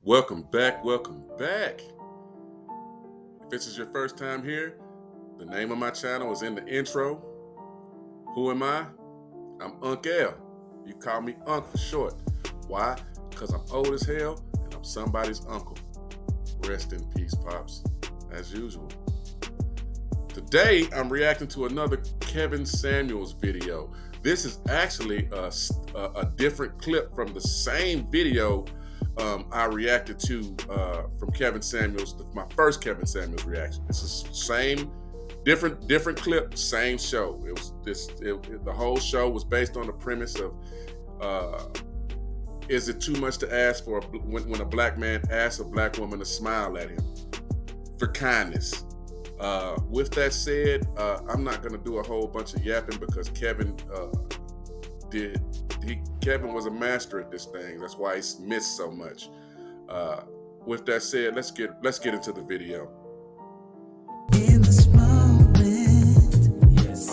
Welcome back, welcome back. If this is your first time here, the name of my channel is in the intro. Who am I? I'm Unc L. You call me Unc for short. Why? Because I'm old as hell and I'm somebody's uncle. Rest in peace, Pops, as usual. Today, I'm reacting to another Kevin Samuels video. This is actually a different clip from the same video I reacted to from Kevin Samuels, my first Kevin Samuels reaction. This is same, different clip, same show. It was the whole show was based on the premise of is it too much to ask for when a black man asks a black woman to smile at him for kindness? With that said, I'm not gonna do a whole bunch of yapping because Kevin was a master at this thing. That's why he's missed so much. With that said, let's get into the video. In this moment, yes,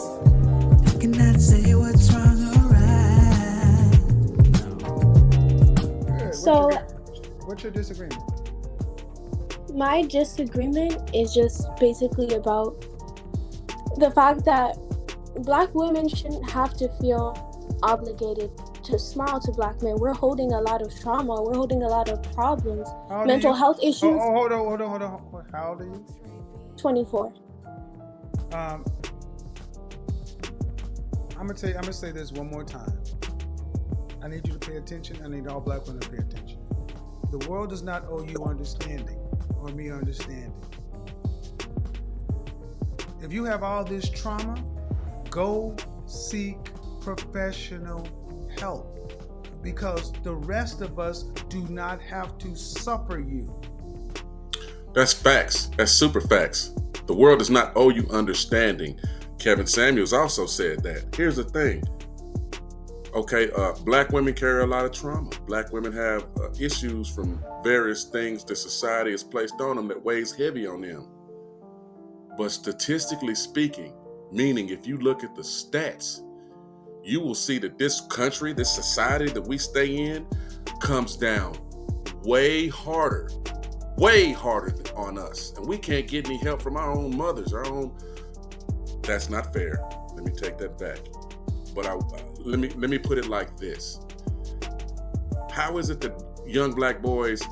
I cannot say what's wrong or right. So, what's your disagreement? my disagreement is just basically about the fact that black women shouldn't have to feel obligated to smile to black men. We're holding a lot of trauma. We're holding a lot of problems, mental health issues. Hold on. How old are you? 24. I'm gonna say this one more time. I need you to pay attention. I need all black women to pay attention. The world does not owe you understanding or me understanding. If you have all this trauma, go seek professional help, because the rest of us do not have to suffer you. That's facts. That's super facts. The world does not owe you understanding. Kevin Samuels also said that. Here's the thing. Okay, black women carry a lot of trauma. Black women have issues from various things that society has placed on them that weighs heavy on them. But statistically speaking, meaning if you look at the stats, you will see that this country, this society that we stay in, comes down way harder on us. And we can't get any help from our own mothers, That's not fair. Let me take that back. But let me put it like this. How is it that young black boys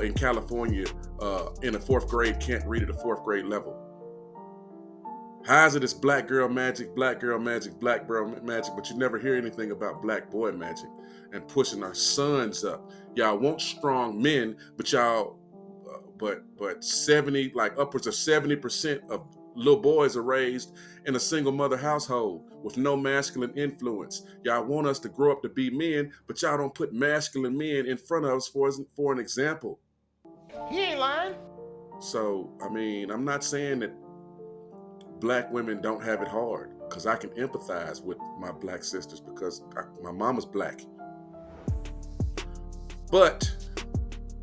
in California in the 4th grade can't read at a 4th grade level? How is it it's black girl magic, black girl magic, black girl magic, but you never hear anything about black boy magic and pushing our sons up? Y'all want strong men, but y'all, but 70, like upwards of 70% of little boys are raised in a single mother household with no masculine influence. Y'all want us to grow up to be men, but y'all don't put masculine men in front of us for an example. He ain't lying. So, I mean, I'm not saying that black women don't have it hard, because I can empathize with my black sisters because my mama's black. But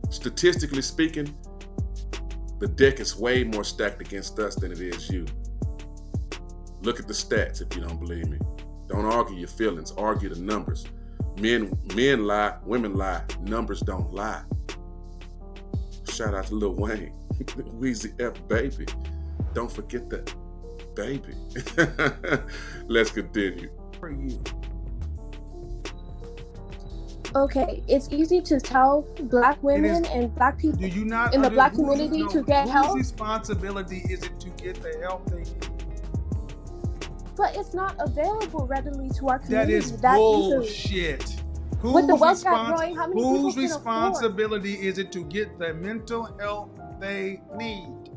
statistically speaking, the deck is way more stacked against us than it is you. Look at the stats if you don't believe me. Don't argue your feelings, argue the numbers. Men lie, women lie, numbers don't lie. Shout out to Lil Wayne. Weezy F baby. Don't forget that baby. Let's continue. For you. Okay, it's easy to tell black women and black people Do you not in the black community to get help. Whose responsibility is it to get the help they need? But it's not available readily to our That community is that easily. bullshit. With the wealth gap growing, how many people Whose can responsibility is it to get the mental health they need?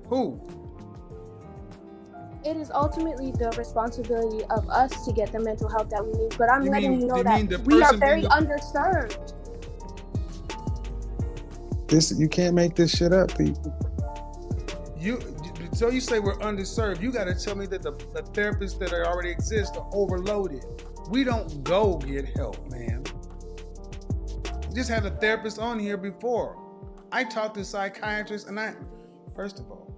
Who? It is ultimately the responsibility of us to get the mental health that we need. But I'm letting you know that we are very underserved. You can't make this shit up, people. So you say we're underserved. You got to tell me that the therapists that already exist are overloaded. We don't go get help, man. We just had a therapist on here before. I talked to psychiatrists, and first of all,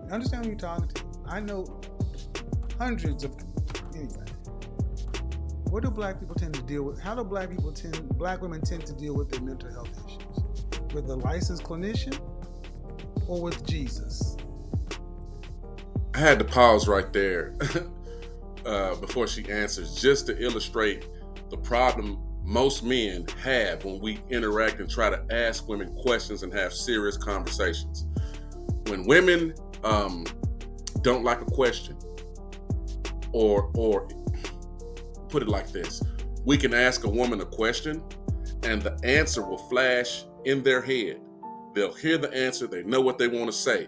you understand who you're talking to. I know hundreds of, anyway. What do black people tend to deal with? How do black women tend to deal with their mental health issues? With a licensed clinician or with Jesus? I had to pause right there before she answers, just to illustrate the problem most men have when we interact and try to ask women questions and have serious conversations. When women don't like a question, or put it like this, we can ask a woman a question and the answer will flash in their head. They'll hear the answer, they know what they want to say.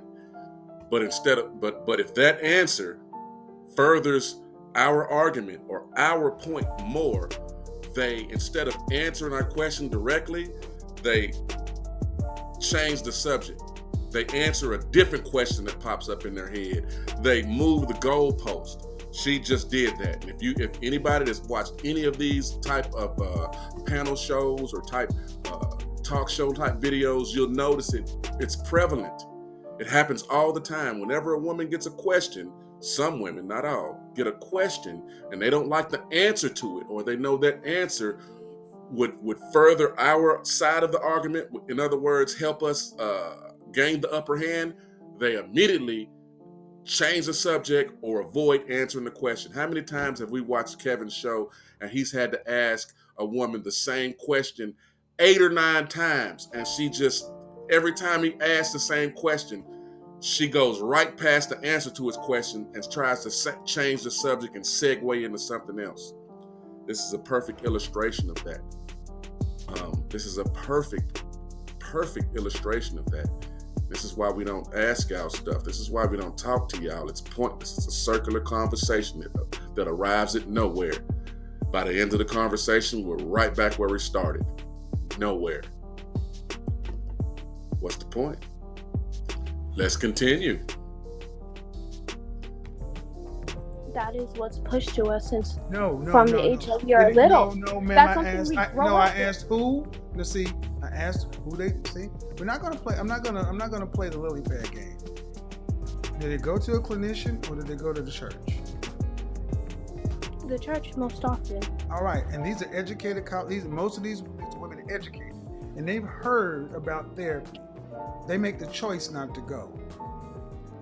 But if that answer furthers our argument or our point more, they, instead of answering our question directly, they change the subject. They answer a different question that pops up in their head. They move the goalpost. She just did that. And if anybody that's watched any of these type of panel shows or type talk show type videos, you'll notice it's prevalent. It happens all the time. Whenever a woman gets a question, some women, not all, get a question and they don't like the answer to it, or they know that answer would further our side of the argument. In other words, help us gain the upper hand. They immediately change the subject or avoid answering the question. How many times have we watched Kevin's show and he's had to ask a woman the same question 8 or 9 times, and she just, every time he asks the same question, she goes right past the answer to his question and tries to change the subject and segue into something else. This is a perfect illustration of that. This is a perfect illustration of that. This is why we don't ask y'all stuff. This is why we don't talk to y'all. It's pointless. It's a circular conversation that arrives at nowhere. By the end of the conversation, we're right back where we started. Nowhere. What's the point? Let's continue. That is what's pushed to us since No, from the age of you're little. No, ma'am. That's I something asked. we grow I up with. asked who. Let's see. I asked who they see. We're not gonna play. I'm not gonna play the lily pad game. Did they go to a clinician or did they go to the church? The church most often. All right, and these are educated. Most of these women are educated, and they've heard about therapy. They make the choice not to go.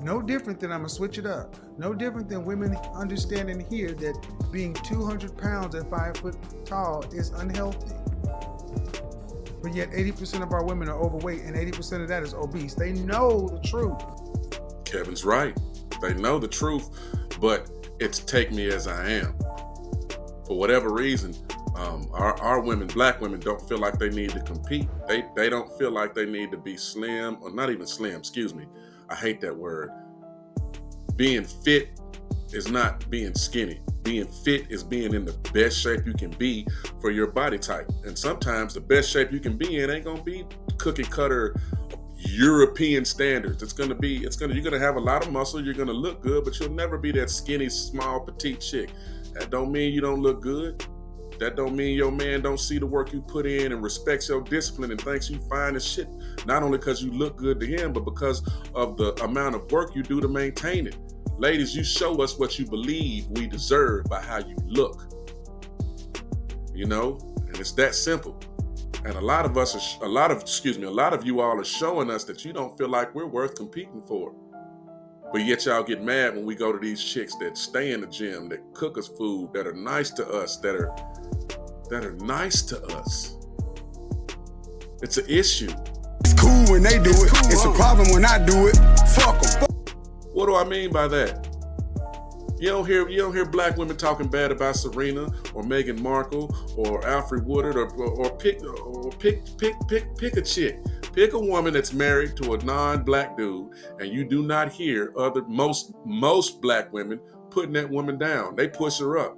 No different than, I'm gonna switch it up. No different than women understanding here that being 200 pounds and 5 foot tall is unhealthy. But yet 80% of our women are overweight and 80% of that is obese. They know the truth. Kevin's right. They know the truth, but it's take me as I am. For whatever reason, our women, black women, don't feel like they need to compete. They don't feel like they need to be slim, or not even slim, excuse me. I hate that word. Being fit is not being skinny. Being fit is being in the best shape you can be for your body type. And sometimes the best shape you can be in ain't gonna be cookie cutter European standards. You're gonna have a lot of muscle, you're gonna look good, but you'll never be that skinny, small, petite chick. That don't mean you don't look good. That don't mean your man don't see the work you put in and respects your discipline and thinks you fine as shit. Not only because you look good to him, but because of the amount of work you do to maintain it. Ladies, you show us what you believe we deserve by how you look. You know, and it's that simple. And a lot of you all are showing us that you don't feel like we're worth competing for. But yet y'all get mad when we go to these chicks that stay in the gym, that cook us food, that are nice to us, that are nice to us. It's an issue. It's cool when they do it. It's a problem when I do it. Fuck them. What do I mean by that? You don't hear black women talking bad about Serena or Meghan Markle or Alfred Woodard or pick a chick. Pick a woman that's married to a non-black dude, and you do not hear most black women putting that woman down. They push her up.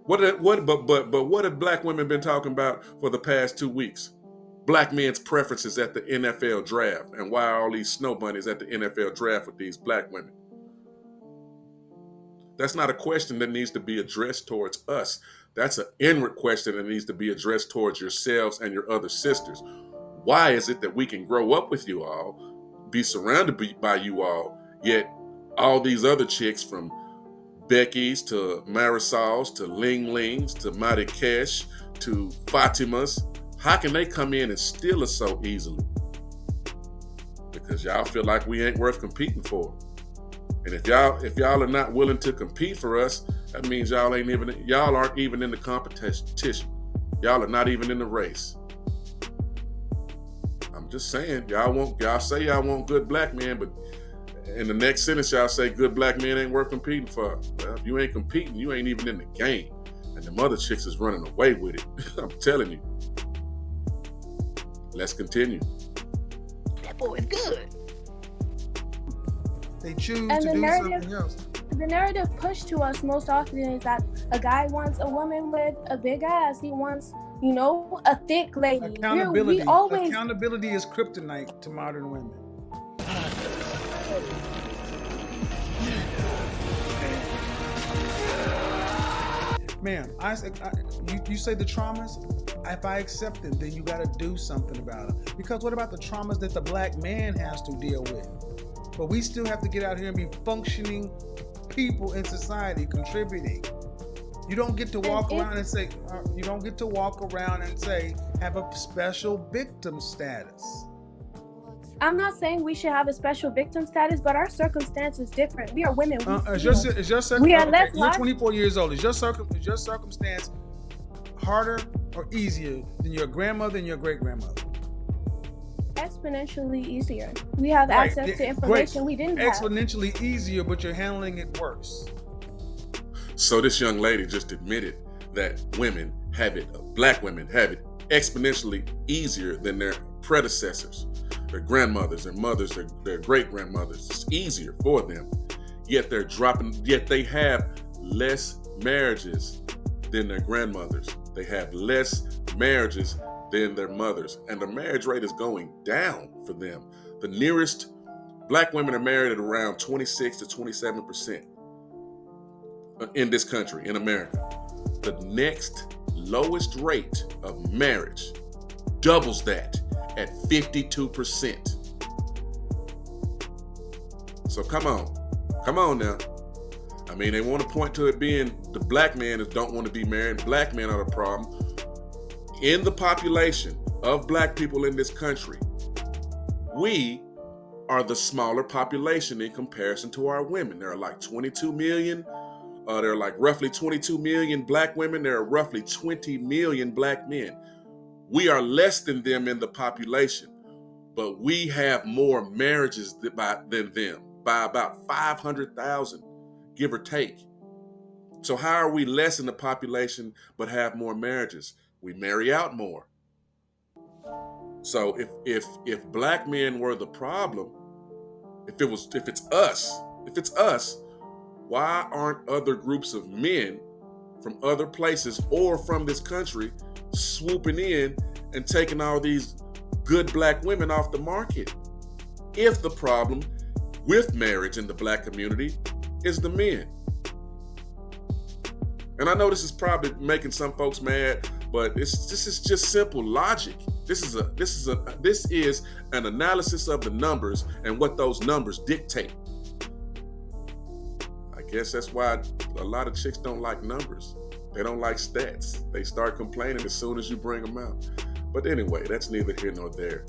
But what have black women been talking about for the past 2 weeks? Black men's preferences at the NFL draft, and why are all these snow bunnies at the NFL draft with these black women? That's not a question that needs to be addressed towards us. That's an inward question that needs to be addressed towards yourselves and your other sisters. Why is it that we can grow up with you all, be surrounded by you all, yet all these other chicks from Becky's to Marisol's to Ling Ling's to Marrakesh to Fatima's. How can they come in and steal us so easily? Because y'all feel like we ain't worth competing for. And if y'all are not willing to compete for us, that means y'all aren't even in the competition. Y'all are not even in the race. I'm just saying, y'all say y'all want good black men, but in the next sentence y'all say good black men ain't worth competing for. Well, if you ain't competing, you ain't even in the game. And the mother chicks is running away with it. I'm telling you. Let's continue. That boy is good. They choose And to the do narrative- something else. The narrative pushed to us most often is that a guy wants a woman with a big ass. He wants, a thick lady. Accountability. We always Accountability is kryptonite to modern women. Ma'am, you say the traumas. If I accept them, then you got to do something about them. Because what about the traumas that the black man has to deal with? But we still have to get out here and be functioning people in society, contributing. You don't get to walk around and say, have a special victim status. I'm not saying we should have a special victim status, but our circumstance is different. We are women. We are less you're 24 years old. Is your circumstance harder or easier than your grandmother and your great grandmother? Exponentially easier. We have Right. access to information we didn't have. Exponentially easier, but you're handling it worse. So this young lady just admitted that black women have it exponentially easier than their predecessors, their grandmothers, their mothers, their great grandmothers. It's easier for them. Yet they have less marriages than their grandmothers. They have less marriages than their mothers. And the marriage rate is going down for them. The nearest black women are married at around 26 to 27% in this country, in America. The next lowest rate of marriage doubles that at 52%. So come on now. I mean, they want to point to it being the black men that don't want to be married. Black men are the problem. In the population of black people in this country, we are the smaller population in comparison to our women. There are like 22 million. There are like roughly 22 million black women. There are roughly 20 million black men. We are less than them in the population, but we have more marriages than them by about 500,000, give or take. So how are we less in the population but have more marriages? We marry out more. So if black men were the problem, if it's us, why aren't other groups of men from other places or from this country swooping in and taking all these good black women off the market? If the problem with marriage in the black community is the men. And I know this is probably making some folks mad, but this is just simple logic. This is an analysis of the numbers and what those numbers dictate. I guess that's why a lot of chicks don't like numbers. They don't like stats. They start complaining as soon as you bring them out. But anyway, that's neither here nor there.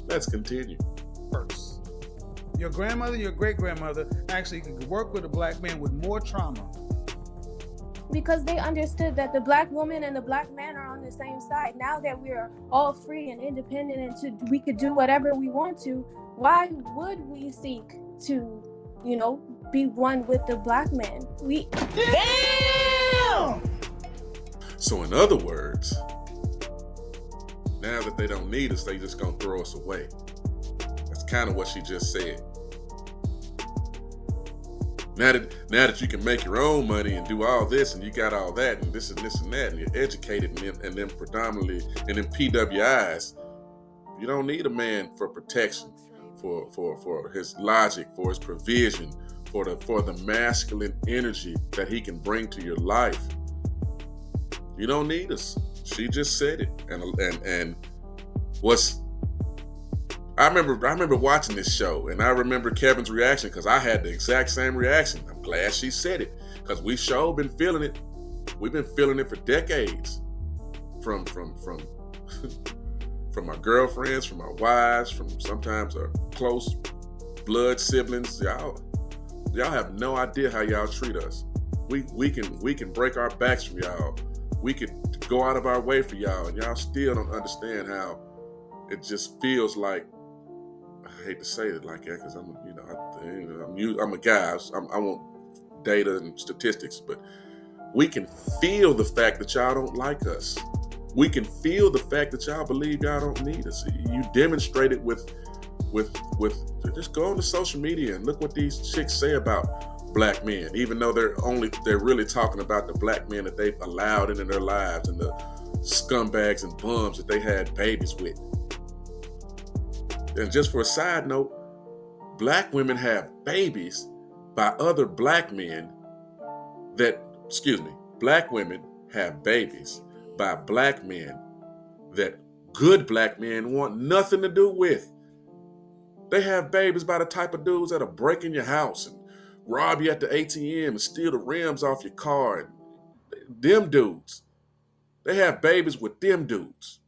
Let's continue. First, your grandmother, your great-grandmother actually could work with a black man with more trauma. Because they understood that the black woman and the black man are on the same side. Now that we're all free and independent and we could do whatever we want to, why would we seek to, be one with the black man? Damn! So in other words, now that they don't need us, they just gonna throw us away. That's kind of what she just said. Now that you can make your own money and do all this and you got all that and this and this and that and you're educated and then predominantly and in PWIs, you don't need a man for protection, for his logic, for his provision, for the masculine energy that he can bring to your life. You don't need us. She just said it. And what's I remember watching this show, and I remember Kevin's reaction because I had the exact same reaction. I'm glad she said it because we've sure been feeling it. We've been feeling it for decades, from from our girlfriends, from our wives, from sometimes our close blood siblings. Y'all have no idea how y'all treat us. We can break our backs from y'all. We can go out of our way for y'all, and y'all still don't understand how it just feels like. I hate to say it like that because I'm a guy. I want data and statistics, but we can feel the fact that y'all don't like us. We can feel the fact that y'all believe y'all don't need us. You demonstrate it with just go on to social media and look what these chicks say about black men, even though they're really talking about the black men that they've allowed into their lives and the scumbags and bums that they had babies with. And just for a side note, black women have babies by other black men black women have babies by black men that good black men want nothing to do with. They have babies by the type of dudes that'll break in your house and rob you at the ATM and steal the rims off your car. And them dudes. They have babies with them dudes.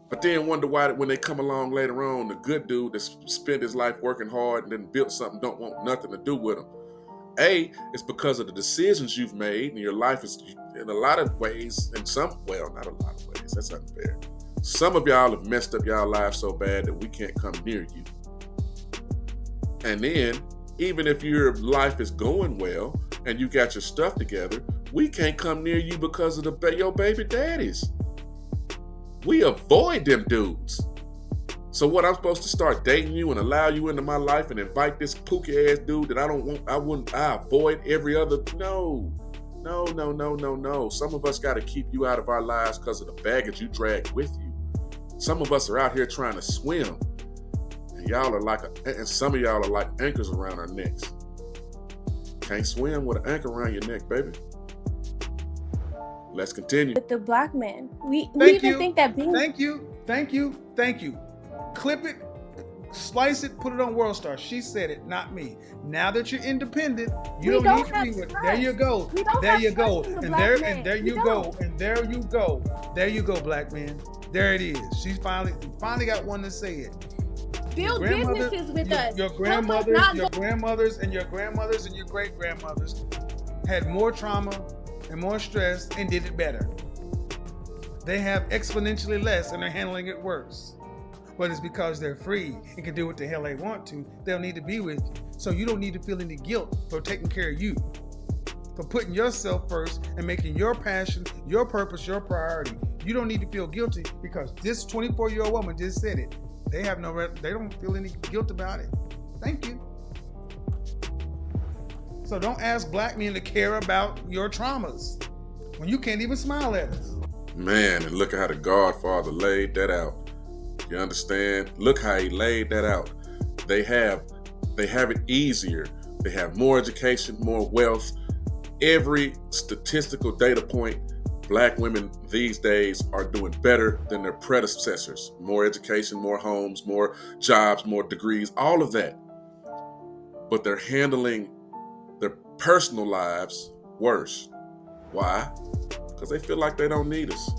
But then wonder why when they come along later on, the good dude that spent his life working hard and then built something don't want nothing to do with him. It's because of the decisions you've made, and your life is, in a lot of ways, not a lot of ways, that's unfair. Some of y'all have messed up y'all lives so bad that we can't come near you. And then, even if your life is going well and you got your stuff together, we can't come near you because of your baby daddies. We avoid them dudes. So what, I'm supposed to start dating you and allow you into my life and invite this pookie ass dude that I avoid every other? No. Some of us got to keep you out of our lives because of the baggage you drag with you. Some of us are out here trying to swim, and some of y'all are like anchors around our necks. Can't swim with an anchor around your neck, baby. Let's continue. With the black man, we Thank even you. think that being Thank you. Clip it, slice it, put it on World Star. She said it, not me. Now that you're independent, you We don't need don't to be have with. trust. There you go. We don't There have you go. trust in the And black there man. and there We you go. don't. And there you go. There you go, black man. There it is. She finally got one to say it. build businesses with us. Your Help us grandmothers, not your go- grandmothers, and your grandmothers and your great grandmothers had more trauma and more stress and did it better. They have exponentially less and they're handling it worse. But it's because they're free and can do what the hell they want to. They'll need to be with you. So you don't need to feel any guilt for taking care of you, for putting yourself first and making your passion, your purpose, your priority. You don't need to feel guilty because this 24-year-old woman just said it. They don't feel any guilt about it. Thank you. So don't ask black men to care about your traumas when you can't even smile at us. Man, and look at how the Godfather laid that out. You understand? Look how he laid that out. They have it easier. They have more education, more wealth. Every statistical data point, black women these days are doing better than their predecessors. More education, more homes, more jobs, more degrees, all of that. But they're handling their personal lives worse. Why? Because they feel like they don't need us.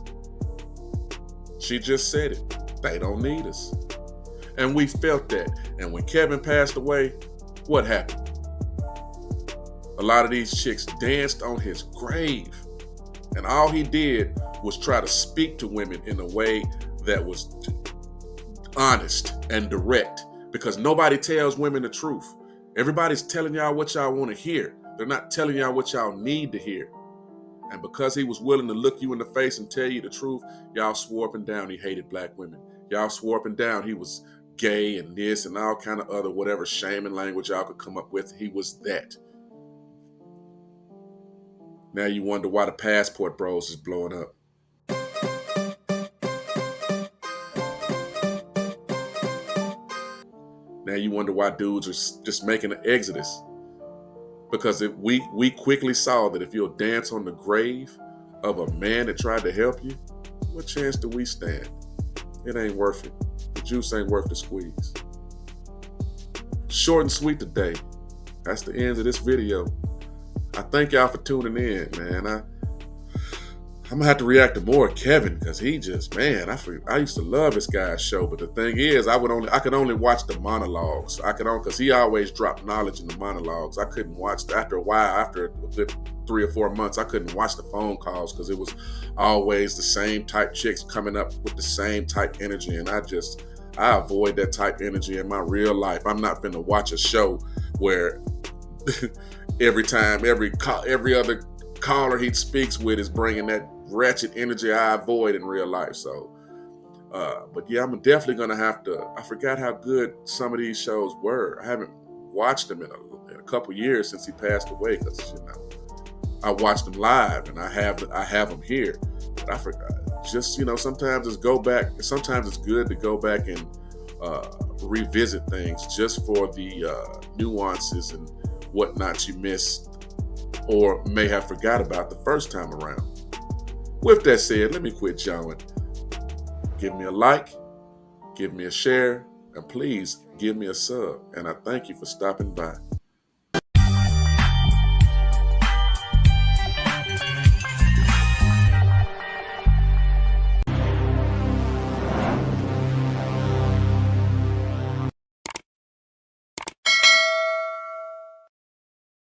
She just said it. They don't need us. And we felt that. And when Kevin passed away, what happened? A lot of these chicks danced on his grave. And all he did was try to speak to women in a way that was honest and direct. Because nobody tells women the truth. Everybody's telling y'all what y'all want to hear. They're not telling y'all what y'all need to hear. And because he was willing to look you in the face and tell you the truth, y'all swore up and down he hated black women. Y'all swore up and down he was gay and this and all kind of other whatever shaming language y'all could come up with. He was that. Now you wonder why the Passport Bros is blowing up. Now you wonder why dudes are just making an exodus. Because we quickly saw that if you'll dance on the grave of a man that tried to help you, what chance do we stand? It ain't worth it. The juice ain't worth the squeeze. Short and sweet today. That's the end of this video. I thank y'all for tuning in, man. I'm gonna have to react to more Kevin because he just, man, I used to love this guy's show, but the thing is, I could only watch the monologues. Because he always dropped knowledge in the monologues. I couldn't watch after a while, after a good 3 or 4 months, I couldn't watch the phone calls because it was always the same type chicks coming up with the same type energy, and I avoid that type energy in my real life. I'm not finna watch a show where every other caller he speaks with is bringing that wretched energy I avoid in real life. So, but yeah, I'm definitely gonna have to. I forgot how good some of these shows were. I haven't watched them in a couple years since he passed away because I watched them live and I have them here. But I forgot. Just sometimes it's Sometimes it's good to go back and revisit things just for the nuances and whatnot you missed or may have forgot about the first time around. With that said, let me quit jawing. Give me a like, give me a share, and please give me a sub. And I thank you for stopping by.